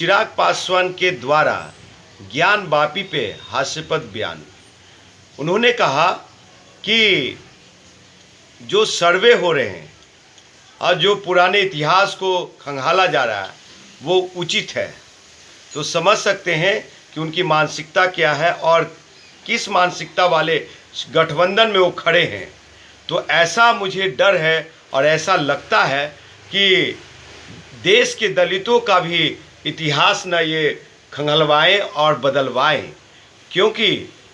चिराग पासवान के द्वारा ज्ञान वापी पे हास्यास्पद बयान। उन्होंने कहा कि जो सर्वे हो रहे हैं और जो पुराने इतिहास को खंगाला जा रहा है वो उचित है। तो समझ सकते हैं कि उनकी मानसिकता क्या है और किस मानसिकता वाले गठबंधन में वो खड़े हैं। तो ऐसा मुझे डर है और ऐसा लगता है कि देश के दलितों का भी इतिहास न ये खंगलवाएं और बदलवाएं, क्योंकि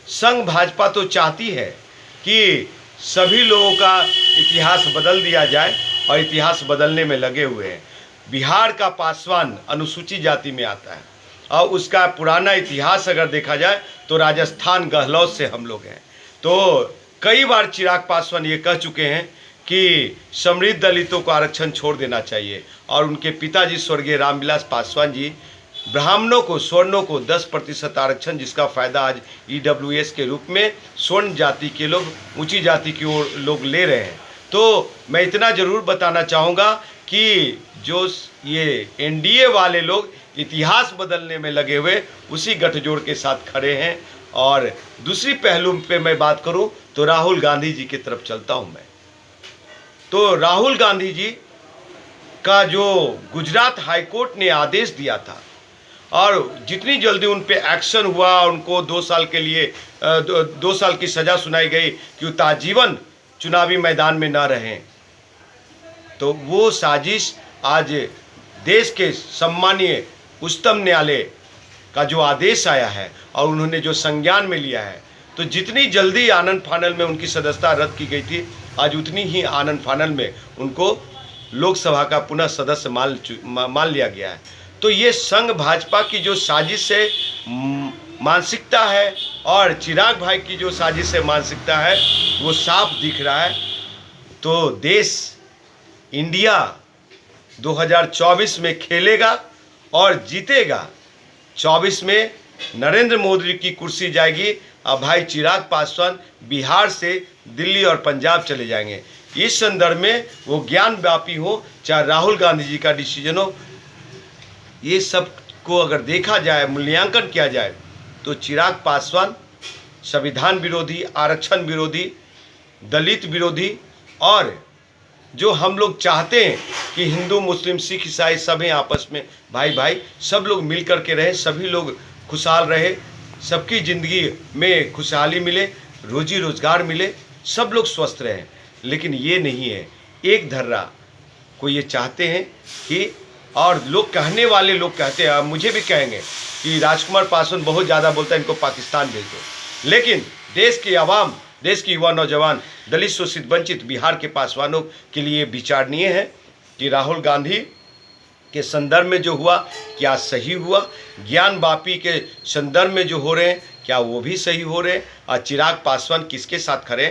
संघ भाजपा तो चाहती है कि सभी लोगों का इतिहास बदल दिया जाए और इतिहास बदलने में लगे हुए हैं। बिहार का पासवान अनुसूचित जाति में आता है और उसका पुराना इतिहास अगर देखा जाए तो राजस्थान गहलौत से हम लोग हैं। तो कई बार चिराग पासवान ये कह चुके हैं कि समृद्ध दलितों को आरक्षण छोड़ देना चाहिए और उनके पिताजी स्वर्गीय रामविलास पासवान जी ब्राह्मणों को स्वर्णों को 10% आरक्षण, जिसका फ़ायदा आज EWS के रूप में स्वर्ण जाति के लोग, ऊंची जाति की ओर लोग ले रहे हैं। तो मैं इतना ज़रूर बताना चाहूँगा कि जो ये NDA वाले लोग इतिहास बदलने में लगे हुए उसी गठजोड़ के साथ खड़े हैं। और दूसरी पहलू पे मैं बात करूं तो राहुल गांधी जी की तरफ चलता हूं मैं। तो राहुल गांधी जी का जो गुजरात हाईकोर्ट ने आदेश दिया था और जितनी जल्दी उन पे एक्शन हुआ, उनको 2 साल के लिए 2 साल की सज़ा सुनाई गई कि वो ताजीवन चुनावी मैदान में न रहें, तो वो साजिश आज देश के सम्मानीय उच्चतम न्यायालय का जो आदेश आया है और उन्होंने जो संज्ञान में लिया है, तो जितनी जल्दी आनन फानल में उनकी सदस्यता रद्द की गई थी, आज उतनी ही आनन फानल में उनको लोकसभा का पुनः सदस्य मान लिया गया है। तो ये संघ भाजपा की जो साजिश से मानसिकता है और चिराग भाई की जो साजिश से मानसिकता है वो साफ दिख रहा है। तो देश इंडिया 2024 में खेलेगा और जीतेगा। 24 में नरेंद्र मोदी की कुर्सी जाएगी और भाई चिराग पासवान बिहार से दिल्ली और पंजाब चले जाएंगे। इस संदर्भ में वो ज्ञान व्यापी हो चाहे राहुल गांधी जी का डिसीजन हो, ये सब को अगर देखा जाए, मूल्यांकन किया जाए, तो चिराग पासवान संविधान विरोधी, आरक्षण विरोधी, दलित विरोधी और जो हम लोग चाहते हैं कि हिंदू मुस्लिम सिख ईसाई सभी आपस में भाई भाई सब लोग मिल कर के रहे, सभी लोग खुशहाल रहे, सबकी ज़िंदगी में खुशहाली मिले, रोजी रोज़गार मिले, सब लोग स्वस्थ रहें। लेकिन ये नहीं है, एक धर्रा को ये चाहते हैं कि, और लोग कहने वाले लोग कहते हैं, मुझे भी कहेंगे कि राजकुमार पासवान बहुत ज़्यादा बोलता है, इनको पाकिस्तान भेज दो। लेकिन देश की आवाम, देश की युवा नौजवान, दलित शोषित वंचित बिहार के पासवानों के लिए विचारणीय है कि राहुल गांधी के संदर्भ में जो हुआ क्या सही हुआ, ज्ञान वापी के संदर्भ में जो हो रहे हैं क्या वो भी सही हो रहे हैं, और चिराग पासवान किसके साथ खड़े हैं